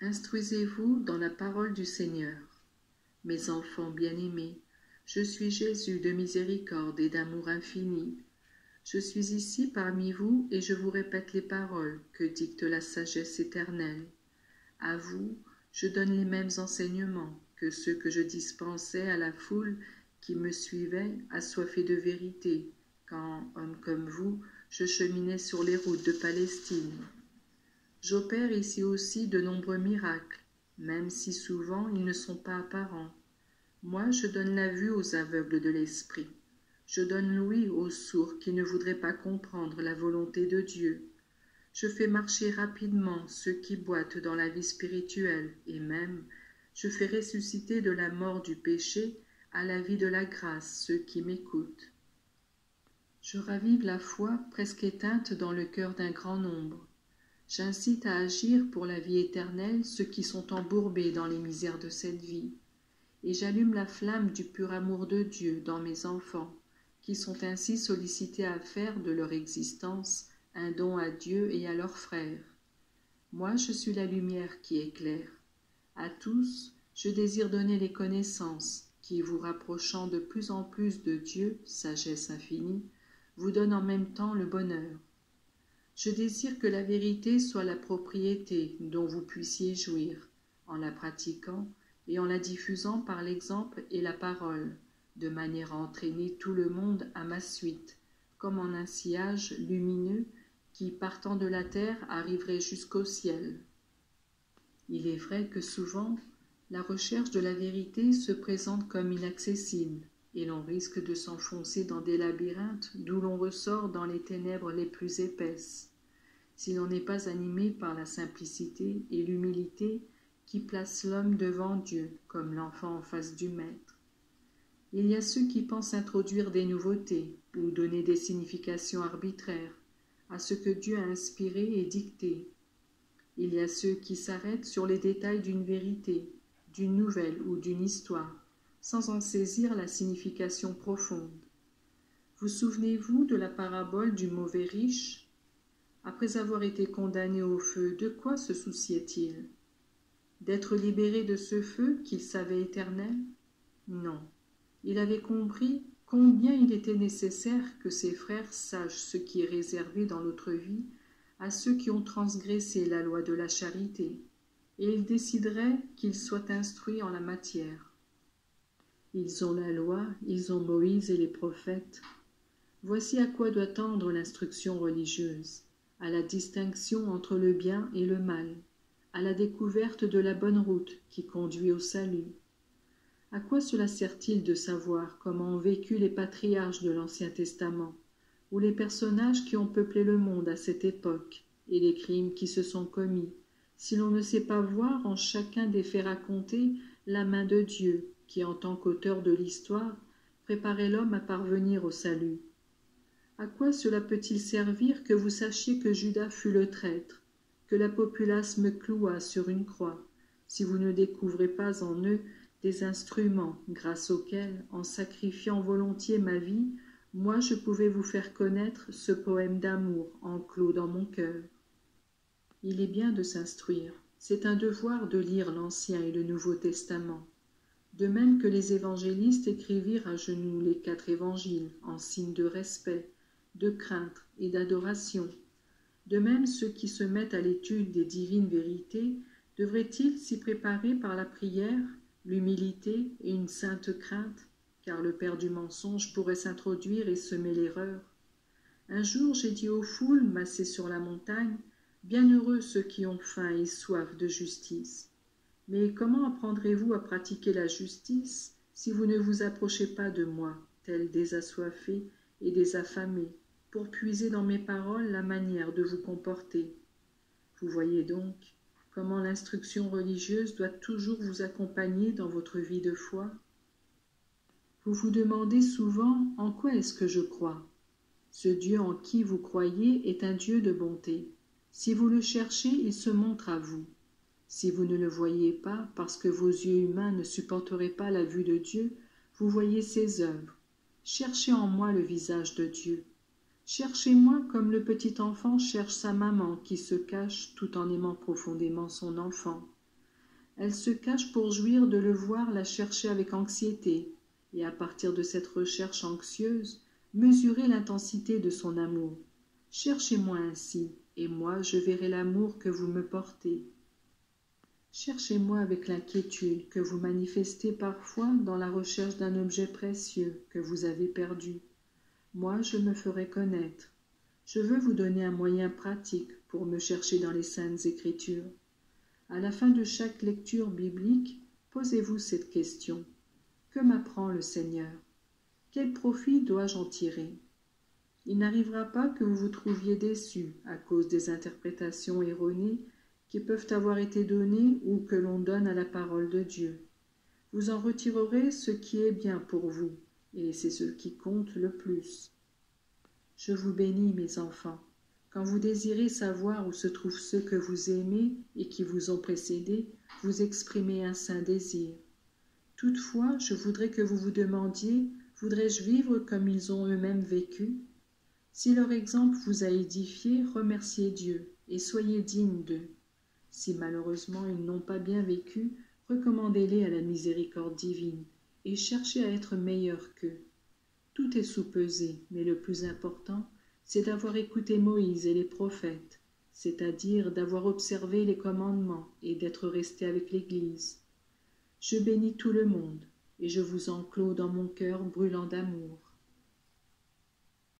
Instruisez-vous dans la parole du Seigneur. Mes enfants bien-aimés, je suis Jésus de miséricorde et d'amour infini. Je suis ici parmi vous et je vous répète les paroles que dicte la sagesse éternelle. À vous, je donne les mêmes enseignements que ceux que je dispensais à la foule qui me suivait assoiffée de vérité, quand, homme comme vous, je cheminais sur les routes de Palestine. J'opère ici aussi de nombreux miracles, même si souvent ils ne sont pas apparents. Moi, je donne la vue aux aveugles de l'esprit. Je donne l'ouïe aux sourds qui ne voudraient pas comprendre la volonté de Dieu. Je fais marcher rapidement ceux qui boitent dans la vie spirituelle, et même, je fais ressusciter de la mort du péché à la vie de la grâce ceux qui m'écoutent. Je ravive la foi presque éteinte dans le cœur d'un grand nombre. J'incite à agir pour la vie éternelle ceux qui sont embourbés dans les misères de cette vie. Et j'allume la flamme du pur amour de Dieu dans mes enfants, qui sont ainsi sollicités à faire de leur existence un don à Dieu et à leurs frères. Moi, je suis la lumière qui éclaire. À tous, je désire donner les connaissances qui, vous rapprochant de plus en plus de Dieu, sagesse infinie, vous donnent en même temps le bonheur. Je désire que la vérité soit la propriété dont vous puissiez jouir, en la pratiquant et en la diffusant par l'exemple et la parole, de manière à entraîner tout le monde à ma suite, comme en un sillage lumineux qui, partant de la terre, arriverait jusqu'au ciel. Il est vrai que souvent, la recherche de la vérité se présente comme inaccessible, et l'on risque de s'enfoncer dans des labyrinthes d'où l'on ressort dans les ténèbres les plus épaisses, si l'on n'est pas animé par la simplicité et l'humilité qui placent l'homme devant Dieu comme l'enfant en face du maître. Il y a ceux qui pensent introduire des nouveautés ou donner des significations arbitraires à ce que Dieu a inspiré et dicté. Il y a ceux qui s'arrêtent sur les détails d'une vérité, d'une nouvelle ou d'une histoire, sans en saisir la signification profonde. Vous souvenez-vous de la parabole du mauvais riche? Après avoir été condamné au feu, de quoi se souciait-il? D'être libéré de ce feu qu'il savait éternel? Non. Il avait compris combien il était nécessaire que ses frères sachent ce qui est réservé dans notre vie à ceux qui ont transgressé la loi de la charité, et il déciderait qu'ils soient instruits en la matière. Ils ont la loi, ils ont Moïse et les prophètes. Voici à quoi doit tendre l'instruction religieuse, à la distinction entre le bien et le mal, à la découverte de la bonne route qui conduit au salut. À quoi cela sert-il de savoir comment ont vécu les patriarches de l'Ancien Testament, ou les personnages qui ont peuplé le monde à cette époque, et les crimes qui se sont commis, si l'on ne sait pas voir en chacun des faits racontés la main de Dieu, qui, en tant qu'auteur de l'histoire, préparait l'homme à parvenir au salut? À quoi cela peut-il servir que vous sachiez que Judas fut le traître, que la populace me cloua sur une croix, si vous ne découvrez pas en eux des instruments grâce auxquels, en sacrifiant volontiers ma vie, moi je pouvais vous faire connaître ce poème d'amour enclos dans mon cœur. Il est bien de s'instruire, c'est un devoir de lire l'Ancien et le Nouveau Testament, de même que les évangélistes écrivirent à genoux les 4 évangiles en signe de respect, de crainte et d'adoration. De même, ceux qui se mettent à l'étude des divines vérités devraient-ils s'y préparer par la prière, l'humilité et une sainte crainte, car le père du mensonge pourrait s'introduire et semer l'erreur. Un jour j'ai dit aux foules massées sur la montagne, bienheureux ceux qui ont faim et soif de justice. Mais comment apprendrez-vous à pratiquer la justice si vous ne vous approchez pas de moi, tels des assoiffés et des affamés, pour puiser dans mes paroles la manière de vous comporter? Vous voyez donc comment l'instruction religieuse doit toujours vous accompagner dans votre vie de foi. Vous vous demandez souvent en quoi est-ce que je crois. Ce Dieu en qui vous croyez est un Dieu de bonté. Si vous le cherchez, il se montre à vous. Si vous ne le voyez pas, parce que vos yeux humains ne supporteraient pas la vue de Dieu, vous voyez ses œuvres. Cherchez en moi le visage de Dieu. Cherchez-moi comme le petit enfant cherche sa maman qui se cache tout en aimant profondément son enfant. Elle se cache pour jouir de le voir la chercher avec anxiété, et à partir de cette recherche anxieuse, mesurer l'intensité de son amour. Cherchez-moi ainsi, et moi je verrai l'amour que vous me portez. Cherchez-moi avec l'inquiétude que vous manifestez parfois dans la recherche d'un objet précieux que vous avez perdu. Moi je me ferai connaître. Je veux vous donner un moyen pratique pour me chercher dans les Saintes Écritures. À la fin de chaque lecture biblique, posez-vous cette question. Que m'apprend le Seigneur? Quel profit dois-je en tirer? Il n'arrivera pas que vous vous trouviez déçu à cause des interprétations erronées qui peuvent avoir été données ou que l'on donne à la parole de Dieu. Vous en retirerez ce qui est bien pour vous, et c'est ce qui compte le plus. Je vous bénis, mes enfants. Quand vous désirez savoir où se trouvent ceux que vous aimez et qui vous ont précédés, vous exprimez un saint désir. Toutefois, je voudrais que vous vous demandiez, voudrais-je vivre comme ils ont eux-mêmes vécu? Si leur exemple vous a édifié, remerciez Dieu et soyez digne d'eux. Si malheureusement ils n'ont pas bien vécu, recommandez-les à la miséricorde divine et cherchez à être meilleurs qu'eux. Tout est soupesé, mais le plus important, c'est d'avoir écouté Moïse et les prophètes, c'est-à-dire d'avoir observé les commandements et d'être resté avec l'Église. Je bénis tout le monde, et je vous enclos dans mon cœur brûlant d'amour.